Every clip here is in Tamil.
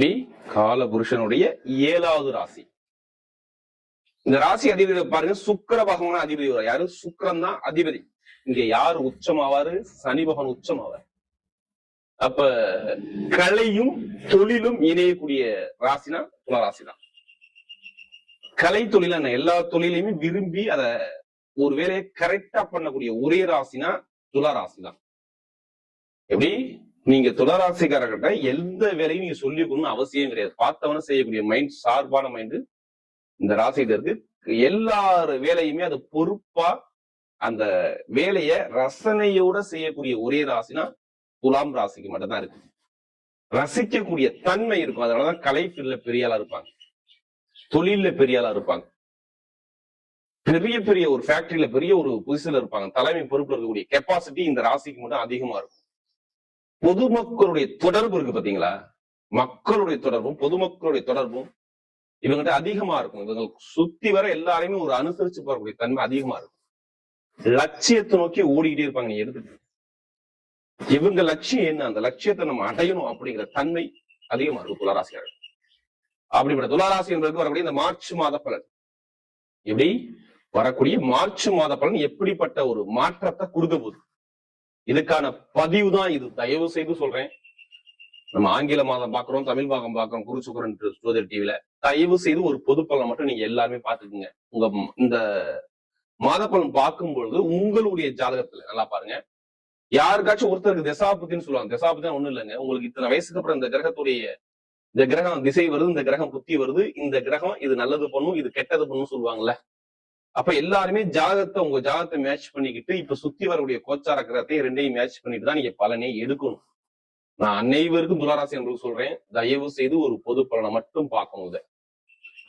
எப்படி கால புருஷனுடைய 7வது ராசி. இந்த ராசி அதிபதி பாருங்க, சுக்கிர பகவான் அதிபதி. யாரு? சுக்கிரன் தான் அதிபதி. இங்க யாரு உச்சமாவாரு? சனி பகவான் உச்சமாவாரு. அப்ப கலையும் தொழிலும் இணையக்கூடிய ராசினா துலா ராசி தான். கலை தொழில எல்லா தொழிலையுமே விரும்பி அத ஒரு வேலையை கரெக்டா பண்ணக்கூடிய ஒரே ராசினா துலா ராசி தான். எப்படி நீங்க துளாராசிக்காரர்கிட்ட எந்த வேலையும் நீங்க சொல்லிக்கணும்னு அவசியம் கிடையாது. பார்த்தவன செய்யக்கூடிய மைண்ட், சார்பான மைண்டு இந்த ராசியில இருக்கு. எல்லாரு வேலையுமே அது பொறுப்பா அந்த வேலைய ரசனையோட செய்யக்கூடிய ஒரே ராசினா துலாம் ராசிக்கு மட்டும்தான் இருக்கு. ரசிக்கக்கூடிய தன்மை இருக்கும். அதனாலதான் கலை ஃபீல்ட்ல பெரிய ஆளா இருப்பாங்க, தொழில பெரிய ஆளா இருப்பாங்க, பெரிய பெரிய ஒரு ஃபேக்டரியில பெரிய ஒரு பொசிஷன்ல இருப்பாங்க. தலைமை பொறுப்புல இருக்கக்கூடிய கெப்பாசிட்டி இந்த ராசிக்கு மட்டும் அதிகமா இருக்கும். பொதுமக்களுடைய தொடர்பு இருக்கு பாத்தீங்களா, மக்களுடைய தொடர்பும் பொதுமக்களுடைய தொடர்பும் இவங்கிட்ட அதிகமா இருக்கும். இவங்க சுத்தி வர எல்லாரையுமே ஒரு அனுசரிச்சு போறக்கூடிய தன்மை அதிகமா இருக்கும். லட்சியத்தை நோக்கி ஓடிக்கிட்டே இருப்பாங்க. நீ எடுத்துட்டு இவங்க லட்சியம் என்ன, அந்த லட்சியத்தை நம்ம அடையணும் அப்படிங்கிற தன்மை அதிகமா இருக்கும் துளாராசியாளர்கள். அப்படிப்பட்ட துளாராசி என்பதற்கு வரக்கூடிய இந்த மார்ச் மாத பலன், எப்படி வரக்கூடிய மார்ச் மாத பலன் எப்படிப்பட்ட ஒரு மாற்றத்தை கொடுக்க போகுது, இதுக்கான பதிவு தான் இது. தயவு செய்து சொல்றேன், நம்ம ஆங்கில மாதம் பாக்குறோம், தமிழ் மாதம் பாக்குறோம், குருசுக்குரன் ஜோதிடர் டிவில. தயவு செய்து ஒரு பொது பலன் மட்டும் நீங்க எல்லாருமே பாத்துக்குங்க. உங்க இந்த மாத பலன் பார்க்கும் பொழுது உங்களுடைய ஜாதகத்துல நல்லா பாருங்க. யாருக்காச்சும் ஒருத்தருக்கு தசாபுத்தின்னு சொல்லுவாங்க. தசாபுத்தின்னு ஒண்ணும் இல்லைங்க, உங்களுக்கு இத்தனை வயசுக்கு அப்புறம் இந்த கிரகத்துடைய இந்த கிரகம் திசை வருது, இந்த கிரகம் புத்தி வருது, இந்த கிரகம் இது நல்லது பண்ணும், இது கெட்டது பண்ணும் சொல்லுவாங்கல்ல. அப்ப எல்லாருமே ஜாதகத்தை உங்க ஜாதகத்தை மேட்ச் பண்ணிக்கிட்டு இப்ப சுத்தி வரக்கூடிய கோச்சார கிரகத்தை ரெண்டையும் மேட்ச் பண்ணிட்டு தான் நீங்க பலனே எடுக்கணும். நான் அனைவருக்கும் துளாராசி என்பது சொல்றேன், தயவு செய்து ஒரு பொது பலனை மட்டும் பார்க்கணும்.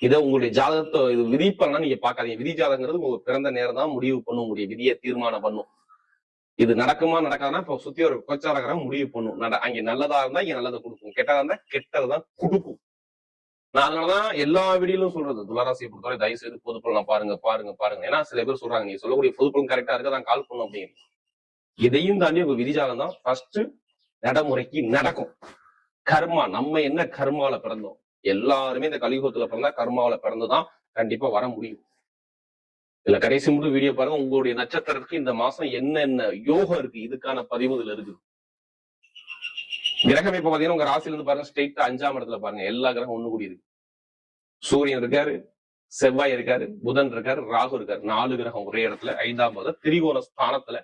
இதை உங்களுடைய ஜாதகத்தை இது விதி பலனா நீங்க பார்க்காதீங்க. விதி ஜாதகங்கிறது உங்க பிறந்த நேரம் தான் முடிவு பண்ணும், உங்களுடைய விதியை தீர்மானம் பண்ணும். இது நடக்குமா நடக்காதுன்னா இப்ப சுத்தி ஒரு கோச்சார கிரகம் முடிவு பண்ணும். அங்க நல்லதா இருந்தா இங்க நல்லதை கொடுக்கும், கெட்டதா இருந்தா கெட்டதான் கொடுக்கும். நான் அதனாலதான் எல்லா வீடியோலும் சொல்றது, துளாராசியை பொறுத்தவரை தயவு செய்து பொது பலன் பாருங்க பாருங்க பாருங்க. ஏன்னா சில பேர் சொல்றாங்க நீங்க சொல்லக்கூடிய பொது பலன் கரெக்டா இருக்க தான் கால் பண்ணும் அப்படின்னு. இதையும் தாண்டி உங்க விதிஜாதகம் தான் ஃபர்ஸ்ட் நடைமுறைக்கு நடக்கும். கர்மா, நம்ம என்ன கர்மாவில பிறந்தோம், எல்லாருமே இந்த கலியுகத்துல பிறந்தா கர்மாவில பிறந்துதான் கண்டிப்பா வர முடியும். இல்ல கடைசி மட்டும் வீடியோ பாருங்க, உங்களுடைய நட்சத்திரத்துக்கு இந்த மாசம் என்னென்ன யோகம் இருக்கு, இதுக்கான பதிவு இதுல இருக்கு. கிரகம் இப்ப பாத்தீங்கன்னா உங்க ராசில இருந்து பாருங்க, ஸ்ட்ரெயிட்டா 5ஆம் இடத்துல பாருங்க, எல்லா கிரகம் ஒண்ணு கூடி இருக்கு. சூரியன் இருக்காரு, செவ்வாய் இருக்காரு, புதன் இருக்காரு, ராகு இருக்காரு. 4 கிரகம் ஒரே இடத்துல 5ஆம் இடத்துல திரிகோண ஸ்தானத்துல,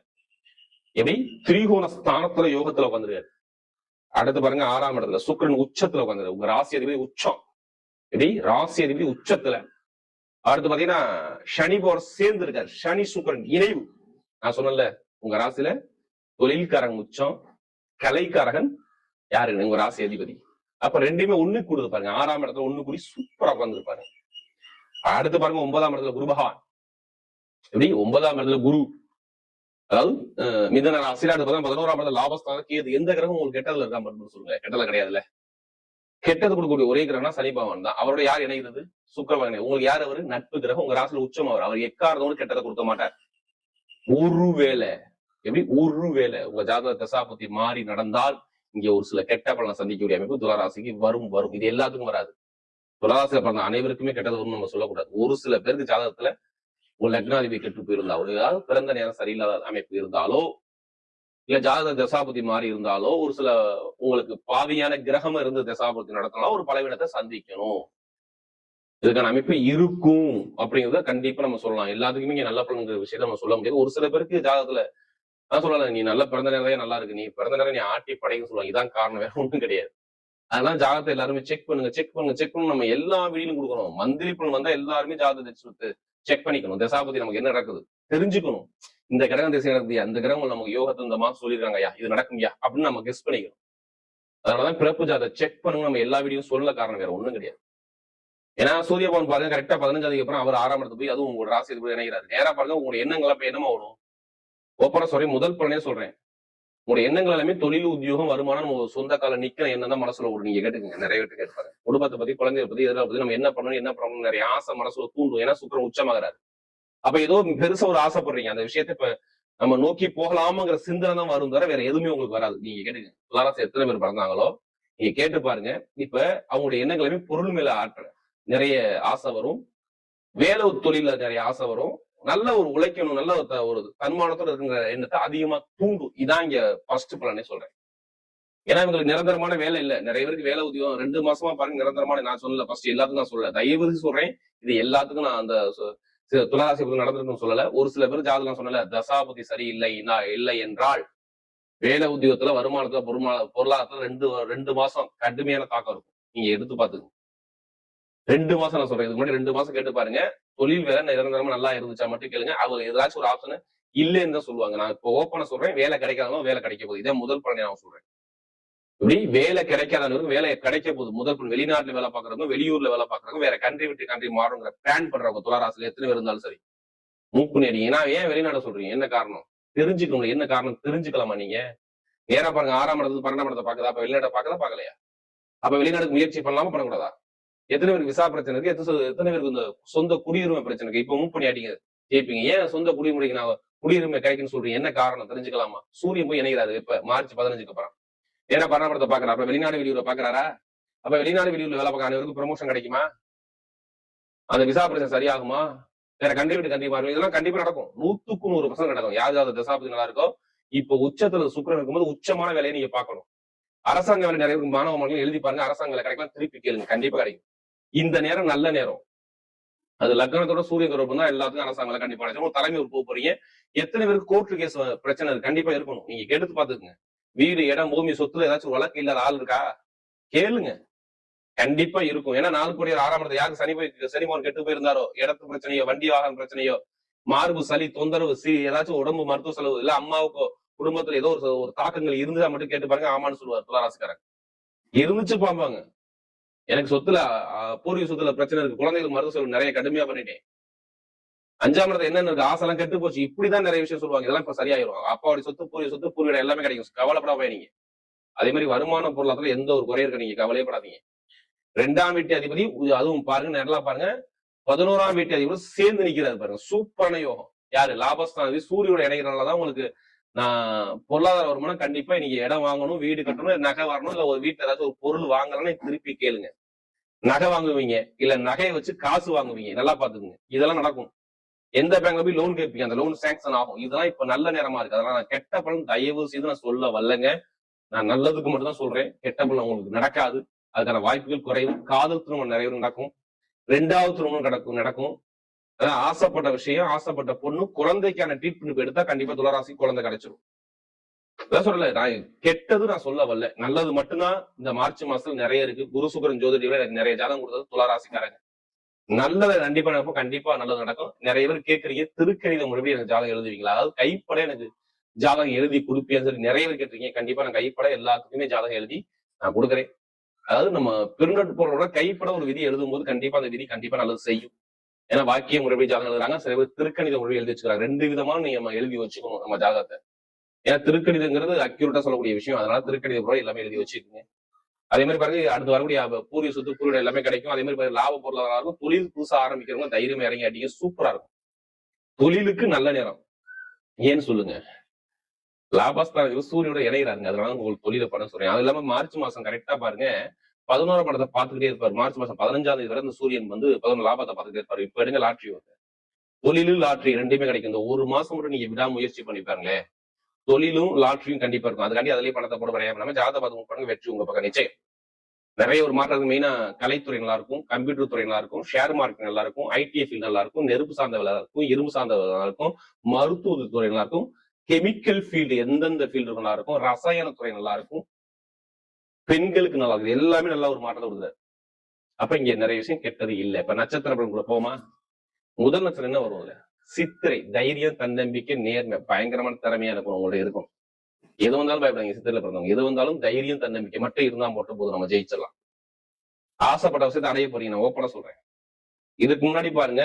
எப்படி திரிகோண ஸ்தானத்துல யோகத்துல உட்காந்துருக்காரு. அடுத்து பாருங்க 6ஆம் இடத்துல சுக்கிரன் உச்சத்துல உட்காந்துரு. உங்க ராசி அதிபதி உச்சம், எப்படி ராசி அதிபதி உச்சத்துல. அடுத்து பாத்தீங்கன்னா சனி போர் சேர்ந்து இருக்காரு, சனி சுக்கிரன் இணைவு. நான் சொன்னல உங்க ராசியில தொழில்காரன் உச்சம், கலைக்காரகன் யாரு உங்க ராசி அதிபதி. அப்ப ரெண்டுமே ஒண்ணு கூடுது பாருங்க. 6ஆம் இடத்துல ஒண்ணு கூடி சூப்பரா உட்காந்துருப்பாரு. அடுத்து பாருங்க 9ஆம் இடத்துல குரு பகவான், எப்படி 9ஆம் இடத்துல குரு, அதாவது மிதன ராசியில. அடுத்து 11ஆம் இடத்துல லாபஸ்தானம் கேது. எந்த கிரகம் உங்களுக்கு கெட்டதுல இருக்கா மட்டும் சொல்லுங்க. கெட்டதுல கிடையாதுல்ல. கெட்டது கொடுக்கக்கூடிய ஒரே கிரகம்னா சனி பகவான் தான். அவரோட யார் இணைகிறது? சுக்கிரன். உங்களுக்கு யார் அவரு? நட்பு கிரகம். உங்க ராசியில உச்சம் அவர் எக்காரதோடு கெட்டதை கொடுக்க மாட்டார். ஒருவேளை எப்படி ஒருவேளை உங்க ஜாதக தசாபுத்தி மாறி நடந்தால் இங்க ஒரு சில கெட்ட பலனை சந்திக்கக்கூடிய அமைப்பு துளாராசிக்கு வரும். இது எல்லாத்துக்கும் வராது. துளாராசியில பிறந்த அனைவருக்குமே கெட்டது வரும்னு நம்ம சொல்லக்கூடாது. ஒரு சில பேருக்கு ஜாதகத்துல ஒரு லக்னாதிபதி கெட்டு போயிருந்தா, ஒரு ஏதாவது பிறந்த நேரம் சரியில்லாத அமைப்பு இருந்தாலோ, இல்ல ஜாதக தசாபுத்தி மாறி இருந்தாலோ, ஒரு சில உங்களுக்கு பாவியான கிரகம் இருந்து தசாபுத்தி நடத்தினாலும் ஒரு பலவீனத்தை சந்திக்கணும். இதுக்கான அமைப்பு இருக்கும் அப்படிங்கிறத கண்டிப்பா நம்ம சொல்லலாம். எல்லாத்துக்குமே இங்க நல்ல பலன்கிற விஷயத்த நம்ம சொல்ல முடியாது. ஒரு சில பேருக்கு ஜாதகத்துல நான் சொல்லலாம், நீ நல்ல பிறந்த நேரம் நல்லா இருக்கு, நீ பிறந்த நேரம் நீ ஆட்டி படைன்னு சொல்லுவாங்க. இதான் காரணம், வேற ஒன்றும் கிடையாது. அதனால ஜாதகத்தை எல்லாருமே செக் பண்ணுங்க செக் பண்ணுங்க செக் பண்ணு. நம்ம எல்லா வீடியும் கொடுக்கணும். மந்திரி பலன் வந்தா எல்லாருமே ஜாதகத்தை செக் பண்ணிக்கணும். தசாபதி நமக்கு என்ன நடக்குது தெரிஞ்சுக்கணும். இந்த கிரகம் திசை நடக்குதுயா, இந்த கிரகம் நமக்கு யோகத்தை இந்த மாசம் சொல்லிருக்காங்க, ஐயா இது நடக்கும்யா அப்படின்னு நம்ம கெஸ் பண்ணிக்கணும். அதனாலதான் பிறப்பு ஜாதகத்தை செக் பண்ணுங்க. நம்ம எல்லா வீடியும் சொல்ல காரணம் வேற ஒண்ணும் கிடையாது. ஏன்னா சூரிய பவன் பாருங்க, கரெக்டா 15 அப்புறம் அவர் 6ஆம் இடத்துக்கு போய் அதுவும் உங்களோட ராசி போய் இணைகிறாரு. நேரா பாருங்க, உங்களுடைய எண்ணங்கள் அப்ப என்னமா வரும்? ஓப்பனா சொல்றேன், முதல் பலனே சொல்றேன், உங்களுடைய எண்ணங்கள் எல்லாமே தொழில், உத்தியோகம், வருமானம், நம்ம சொந்த கால நிக்கிற எண்ணம் தான் மனசுல ஒரு நீங்க கேட்டுக்கங்க. நிறைய பேர் கேட்பாரு குடும்பத்தை பத்தி, குழந்தைய பத்தி, எதிராக பத்தி நம்ம என்ன பண்ணணும் நிறைய ஆசை மனசுல தூண்டும். ஏன்னா சுக்கிரன் உச்சமாகிறாரு. அப்ப ஏதோ பெருசா ஒரு ஆசைப்படுறீங்க, அந்த விஷயத்த இப்ப நம்ம நோக்கி போகலாமாங்கிற சிந்தனை தான் வரும் தவிர வேற எதுவுமே உங்களுக்கு வராது. நீங்க கேட்டுக்கங்க. துளாராசி எத்தனை பேர் பிறந்தாங்களோ நீங்க கேட்டு பாருங்க. இப்ப அவங்களுடைய எண்ணங்களுமே பொருள் மேல நிறைய ஆசை வரும், வேலை தொழில நிறைய ஆசை வரும், நல்ல ஒரு உழைக்கணும், நல்ல ஒரு தன்மானத்தோட இருக்கிற எண்ணத்தை அதிகமா தூண்டும். இதான் இங்க ஃபர்ஸ்ட் பலனே சொல்றேன். ஏன்னா இவங்களுக்கு நிரந்தரமான வேலை இல்ல. நிறைய பேருக்கு வேலை உத்தியோகம் 2 மாசமா பாருங்க நிரந்தரமான. நான் சொல்லல, ஃபர்ஸ்ட் எல்லாத்துக்கும் நான் சொல்லல, தயவு சொல்றேன், இது எல்லாத்துக்கும் நான் அந்த துளாராசி நடந்திருக்குன்னு சொல்லல. ஒரு சில பேர் ஜாதகம் சொன்னல, தசாபதி சரி இல்லை என்றால் வேலை உத்தியோகத்துல வருமானத்துல பொருளாதாரத்துல 2 மாசம் கடுமையான தாக்கம் இருக்கும். நீங்க எடுத்து பாத்துங்க. 2 மாசம் நான் சொல்றேன், இதுக்கு முன்னாடி 2 மாசம் கேட்டு பாருங்க. தொழில் வேலை நிரந்தரமா நல்லா இருந்துச்சா மட்டும் கேளுங்க. அவங்க ஏதாச்சும் ஒரு ஆப்ஷன் இல்லைன்னு தான் சொல்லுவாங்க. நான் இப்போ ஓப்பனா சொல்றேன், வேலை கிடைக்காதவங்க வேலை கிடைக்க போகுது. இதே முதல் பலனை நான் சொல்றேன். இப்படி வேலை கிடைக்காதவங்களுக்கு வேலை கிடைக்க போகுது. முதல் பலன் வெளிநாட்டுல வேலை பாக்குறவங்க, வெளியூர்ல வேலை பாக்குறவங்க, வேற கண்ட்ரி விட்டு கண்ட்ரி மாறுங்கிற பிளான் பண்றவங்க துளாராசில எத்தனை பேர் இருந்தாலும் சரி மூக்கு நேரிங்க. நான் ஏன் வெளிநாடு சொல்றீங்க, என்ன காரணம் தெரிஞ்சுக்கணும். என்ன காரணம் தெரிஞ்சுக்கலாமா? நீங்க நேரா பாருங்க, 6ஆம் இடத்துல 12ஆம் இடத்தை பாக்குதா? அப்ப வெளிநாட்டை பாக்கதா பாக்கலையா? அப்ப வெளிநாட்டுக்கு முயற்சி பண்ணலாமா பண்ணக்கூடாதா? எத்தனை பேருக்கு விசா பிரச்சனை இருக்கு? எத்தனை பேருக்கு இந்த சொந்த குடியுரிமை பிரச்சனை இருக்கு? இப்ப மூவ் பண்ணி அடிங்க ஜெயிப்பீங்க. ஏன் சொந்த குடியுரிமைக்கு நான் குடியுரிமை கிடைக்குன்னு சொல்றீங்க, என்ன காரணம் தெரிஞ்சுக்கலாமா? சூரியன் போய் இணைகிறாரு இப்ப மார்ச் 15க்கு அப்புறம். ஏன்னா 12ஆம் இடத்தை பாக்குறா, அப்ப வெளிநாடு வெளியூரை பாக்குறாரா? அப்ப வெளிநாடு வெளியூர்ல வேலை பார்க்க அனைவருக்கும் ப்ரமோஷன் கிடைக்குமா? அந்த விசா பிரச்சனை சரியாகுமா? வேற கண்ட்ரி விட்டு கண்ட்ரி மாறும். இதெல்லாம் கண்டிப்பா நடக்கும். 100க்கு 100% நடக்கும். யாராவது தசாபதி நல்லா இருக்கோ, இப்போ உச்சத்துல சுக்கிரன் இருக்கும்போது உச்சமான வேலையை நீங்க பார்க்கணும். அரசாங்க வேலை நிறைய மாணவ மாணவர்கள் எழுதி பாருங்க, அரசாங்க வேலை கிடைக்கலாம், திருப்பி கேளுங்க, கண்டிப்பா கிடைக்கும். இந்த நேரம் நல்ல நேரம். அது லக்னத்தோட சூரிய தொடர்பு தான் எல்லாத்துக்கும் அரசாங்க வேலை கண்டிப்பா கிடைக்கும். தலைமை ஒரு போக போறீங்க. எத்தனை பேருக்கு கோர்ட்டு கேஸ் பிரச்சனை இருக்கு? கண்டிப்பா இருக்கணும். நீங்க எடுத்து பாத்துக்குங்க. வீடு, இடம், பூமி, சொத்துல ஏதாச்சும் வழக்கு இல்லாத ஆள் இருக்கா? கேளுங்க, கண்டிப்பா இருக்கும். ஏன்னா 4 கோடி 6ஆம் இடத்துல யாருக்கு சனிமோகன் கெட்டு போயிருந்தாரோ, இடத்து பிரச்சனையோ, வண்டி வாகன பிரச்சனையோ, மார்பு சளி தொந்தரவு, ஏதாச்சும் உடம்பு மருத்துவ செலவு, இல்ல அம்மாவுக்கோ குடும்பத்துல ஏதோ ஒரு தாக்கங்கள் இருந்ததா மட்டும் கேட்டு பாருங்க, ஆமான்னு சொல்லுவார் துளாராசிக்காரங்க. இருந்துச்சு பாம்பாங்க. எனக்கு சொத்துல பூர்வீக சொத்துல பிரச்சனை இருக்கு, குழந்தைகளுக்கு மருத்துவ செலவு நிறைய கடுமையா பண்ணிட்டேன். 5ஆம் இடத்துல என்னென்ன இருக்கு, ஆசைலாம் கெட்டு போச்சு, இப்படிதான் நிறைய விஷயம் சொல்லுவாங்க. இதெல்லாம் இப்ப சரியாயிரும். அப்பாவுடைய சொத்து, பூர்வீக சொத்து, பூர்வீட எல்லாமே கிடைக்கும், கவலைப்படாம நீங்க. அதே மாதிரி வருமான பொருளாதாரத்துல எந்த ஒரு குறையும் இருக்க, நீங்க கவலையப்படாதீங்க. 2ஆம் வீட்டு அதிபதி, அதுவும் பாருங்க நல்லா பாருங்க, 11ஆம் வீட்டு அதிபதி சேர்ந்து நிக்கிறாரு பாருங்க, சூப்பரான யோகம். யாரு? லாபஸ்தானதி சூரியோட இணைகிறனாலதான் உங்களுக்கு நான் பொருளாதார வருமானம். கண்டிப்பா நீங்க இடம் வாங்கணும், வீடு கட்டணும், நகை வரணும், இல்ல ஒரு வீட்டுல ஏதாச்சும் ஒரு பொருள் வாங்கணும்னு திருப்பி கேளுங்க. நகை வாங்குவீங்க, இல்ல நகையை வச்சு காசு வாங்குவீங்க, நல்லா பாத்துக்குங்க. இதெல்லாம் நடக்கும். எந்த பேங்க்ல போய் லோன் கேட்பீங்க, அந்த லோன் சாங்ஷன் ஆகும். இதெல்லாம் இப்ப நல்ல நேரமா இருக்கு. அதெல்லாம் நான் கெட்ட பலன் தயவு செய்து நான் சொல்ல வரலங்க. நான் நல்லதுக்கு மட்டும் தான் சொல்றேன். கெட்ட பலன் உங்களுக்கு நடக்காது, அதுக்கான வாய்ப்புகள் குறைவு. காதல் திருமணம் நிறைய நடக்கும், 2வது திருமணம் நடக்கும். ஆசைப்பட்ட விஷயம், ஆசைப்பட்ட பொண்ணு, குழந்தைக்கான ட்ரீட்மெண்ட் எடுத்தா கண்டிப்பா துளாராசி குழந்தை கிடைச்சிடும். அதான் சொல்லல, நான் கெட்டது நான் சொல்ல வரல, நல்லது மட்டும்தான். இந்த மார்ச் மாசத்துல நிறைய இருக்கு. குரு சுக்கிரன் ஜோதிட எனக்கு நிறைய ஜாதகம் கொடுத்தது துளாராசிக்காரங்க. நல்லதை கண்டிப்பா நடக்கும், கண்டிப்பா நல்லது நடக்கும். நிறைய பேர் கேட்கறீங்க, திருக்கணித முறைப்படி எனக்கு ஜாதகம் எழுதுவீங்களா, அதாவது கைப்பட எனக்கு ஜாதகம் எழுதி கொடுப்பேன்னு சொல்லி நிறைய பேர் கேட்டிருக்கீங்க. கண்டிப்பா நான் கைப்பட எல்லாத்துக்குமே ஜாதகம் எழுதி நான் கொடுக்குறேன். அதாவது நம்ம பெருநாட்டு போறோட கைப்பட ஒரு விதி எழுதும் போது கண்டிப்பா அந்த விதி கண்டிப்பா நல்லது செய்யும். ஏன்னா வாக்கிய முறைப்படி ஜாதகம் எழுதுறாங்க, சில பேர் திருக்கணித முறைப்படி எழுதி வச்சுக்கிறாங்க. 2 விதமான நீங்க எழுதி வச்சுக்கணும் நம்ம ஜாதகத்தை. ஏன்னா திருக்கணிதங்கிறது அக்யூரேட்டா சொல்லக்கூடிய விஷயம், அதனால திருக்கணித முறை எல்லாமே எழுதி வச்சுக்கோங்க. அதே மாதிரி பாருங்க, அடுத்து வரக்கூடிய பூர்வீக சொத்து, பூர்வீடு எல்லாமே கிடைக்கும். அதே மாதிரி லாப பொருளாதாரம் இருக்கும். தொழில் புதுசா ஆரம்பிக்கிறவங்க தைரியம் இறங்கி அடிங்க, சூப்பரா இருக்கும். தொழிலுக்கு நல்ல நேரம். ஏன்னு சொல்லுங்க, லாபஸ்தான சூரியோட இணைகிறாருங்க, அதனால உங்களுக்கு தொழில பண்ண சொல்றேன். அது இல்லாம மார்ச் மாசம் கரெக்டா பாருங்க, 11ஆம் படத்தை பார்த்துக்கிட்டே இருப்பாரு. மார்ச் மாசம் 15ஆம் தேதி வரை இந்த சூரியன் வந்து 11 லாபத்தை பார்த்துக்கிட்டே இருப்பாரு. இப்ப எடுங்க லாட்ரி வந்து, தொழிலும் லாட்ரி 2மே கிடைக்கும். இந்த ஒரு மாசம் மட்டும் நீங்க விடாமுயற்சி பண்ணி பாருங்களே, தொழிலும் லாட்ரியும் கண்டிப்பா இருக்கும். அதுக்காண்டி அதுலயே பணத்தை போட விளையாம ஜாதக பார்த்து பண்ணுங்க, வெற்றி உங்க பக்கம் நிச்சயம். நிறைய ஒரு மாற்றம். மெயினா கலைத்துறை நல்லா இருக்கும், கம்ப்யூட்டர் துறை நல்லா இருக்கும், ஷேர் மார்க்கெட் நல்லா இருக்கும், ஐடி ஃபீல்ட் நல்லா இருக்கும், நெருப்பு சார்ந்த வேலை இருக்கும், இரும்பு சார்ந்த நல்லா இருக்கும், மருத்துவ துறை நல்லா இருக்கும், கெமிக்கல் ஃபீல்டு எந்தெந்த ஃபீல்டு நல்லா இருக்கும், ரசாயன துறை நல்லா இருக்கும், பெண்களுக்கு நல்லா இருக்குது. எல்லாமே நல்லா ஒரு மாற்றத்தை கொடுக்குது. அப்ப இங்க நிறைய விஷயம் கெட்டது இல்லை. இப்ப நட்சத்திர பலன்குள்ள போமா. முதல் நட்சத்திரம் என்ன வரும்? சித்திரை, தைரியம், தன்னம்பிக்கை, நேர்மை, பயங்கரமான திறமையா இருக்கும் உங்களுடைய இருக்கும். எது வந்தாலும் பயப்படாங்க. சித்திரையில பிறந்தவங்க எது வந்தாலும் தைரியம், தன்னம்பிக்கை மட்டும் இருந்தா மட்டும் போதும், நம்ம ஜெயிச்சிடலாம். ஆசைப்பட்ட விஷயத்தை அடைய போறீங்க, நான் ஓப்பனா சொல்றேன். இதுக்கு முன்னாடி பாருங்க,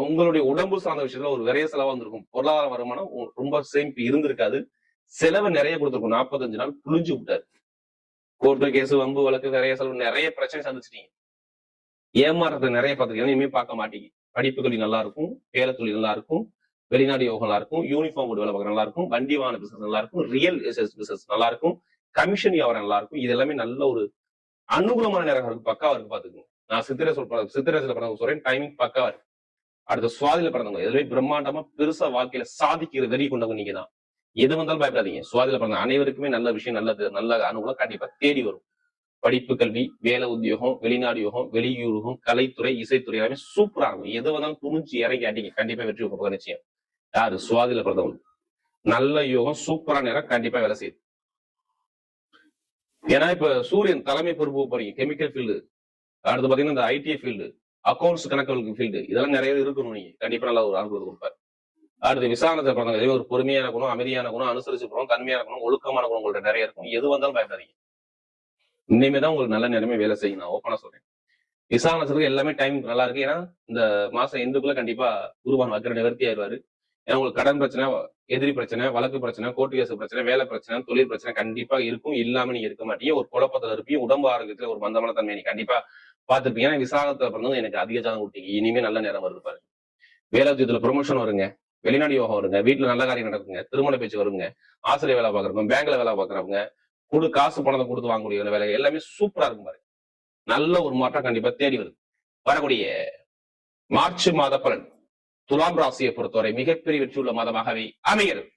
உங்களுடைய உடம்பு சார்ந்த விஷயத்துல ஒரு விரைய செலவா வந்திருக்கும். பொருளாதார வருமானம் ரொம்ப சேமிப்பு இருந்திருக்காது. செலவு நிறைய கொடுத்துருக்கும். 45 நாள் புளிஞ்சு விட்டாரு. கோர்ட்டு கேஸ், வம்பு வழக்கு, நிறைய செலவு, நிறைய பிரச்சனை சந்திச்சிட்டீங்க. ஏமாற்றத்தை நிறைய பார்த்துருக்கீங்க, இனிமே பார்க்க மாட்டீங்க. படிப்பு தொழில் நல்லா இருக்கும், வேலை தொழில் நல்லா இருக்கும், வெளிநாடு யோகம் நல்லா இருக்கும், யூனிஃபார்ம் போட்டு வேலை பார்க்க நல்லா இருக்கும், வண்டி வாகன பிசினஸ் நல்லா இருக்கும், ரியல் எஸ்டேட் பிசினஸ் நல்லா இருக்கும், கமிஷன் வியாபாரம் நல்லா இருக்கும். இது எல்லாமே நல்ல ஒரு அனுகூலமான நேரம் இருக்கு, பக்காவா இருக்கு பாத்துக்கோங்க. நான் சித்திரசில பிறந்தவங்க சொல்றேன், டைமிங் பக்காவா இருக்கு. அடுத்த சுவாதியில பிறந்தவங்க எதுவே பிரம்மாண்டமா பெருசா வாழ்க்கையில சாதிக்கிற வெறி கொண்டவங்க நீங்க தான். எது வந்தாலும் பயப்படாதீங்க. சுவாதியில பிறந்த அனைவருக்குமே நல்ல விஷயம், நல்ல அனுகூலம் கண்டிப்பா தேடி வரும். படிப்பு, கல்வி, வேலை, உத்தியோகம், வெளிநாடு யோகம், வெளியூகம், கலைத்துறை, இசைத்துறை எல்லாமே சூப்பரா இருக்கும். எது வந்தாலும் துணிஞ்சு இறங்கி அடிங்க, கண்டிப்பா வெற்றி போக நிச்சயம். யாரு? சுவாதியில பிறந்தவங்க. நல்ல யோகம், சூப்பரான நேரம், கண்டிப்பா வேலை செய்யுது. ஏன்னா இப்ப சூரியன் தலைமை பொறுப்பு போறீங்க, கெமிக்கல் ஃபீல்டு, அடுத்து பாத்தீங்கன்னா இந்த ஐடி ஃபீல்டு, அக்கௌண்ட்ஸ் கணக்கு ஃபீல்டு, இதெல்லாம் நிறைய இருக்கணும். நீங்க கண்டிப்பா நல்ல ஒரு அனுபவம் கொடுப்பாரு. அடுத்து விசாரணத்தை பிறந்தவங்க ஒரு பொறுமையான குணம், அமைதியான குணம், அனுசரிச்சு குணம், தன்மையான குணம், ஒழுக்கமான குணம் உங்கள்ட்ட நிறைய இருக்கும். எது வந்தாலும் பயப்படாதீங்க. இனிமேதான் உங்களுக்கு நல்ல நிலைமை வேலை செய்யும். நான் ஓப்பனா சொல்றேன். விசாரணத்துக்கு எல்லாமே டைம் நல்லா இருக்கு. ஏன்னா இந்த மாசம் எண்டுக்குள்ள கண்டிப்பா குருவான் வக்கர நிவர்த்தி ஆயிடுவாரு. ஏன்னா உங்களுக்கு கடன் பிரச்சனை, எதிரி பிரச்சனை, வழக்கு பிரச்சனை, கோர்ட்டு கேஸ் பிரச்சனை, வேலை பிரச்சனை, தொழில் பிரச்சனை கண்டிப்பா இருக்கும். இல்லாம நீங்க இருக்க மாட்டீங்க. ஒரு குழப்பத்துல இருப்பீங்க. உடம்பு ஆரோக்கியத்துல ஒரு மந்தமான தன்மை நீ கண்டிப்பா பார்த்திருப்பீங்க. ஏன்னா விசாரணத்தை பிறந்தவங்க எனக்கு அதிக ஜாதகம் கொடுத்தீங்க. இனிமே நல்ல நேரம் வருது பாருங்க. வேலைத்துல ப்ரொமோஷன் வருங்க, வெளிநாடு யோகம் வருங்க, வீட்டுல நல்ல காரியம் நடக்குங்க, திருமண பேச்சு வருங்க, ஆசிரியர் வேலை பாக்குறவங்க, பேங்க்ல வேலை பாக்குறவங்க, காசு பணத்தை கொடுத்து வாங்கக்கூடிய வேலை எல்லாமே சூப்பரா இருக்கும் பாருங்க. நல்ல ஒரு மாற்றம் கண்டிப்பா தேடி வருது. வரக்கூடிய மார்ச் மாத பலன் துலாம் ராசியை பொறுத்தவரை மிகப்பெரிய வெற்றி உள்ள மாதமாகவே அமைகிறது.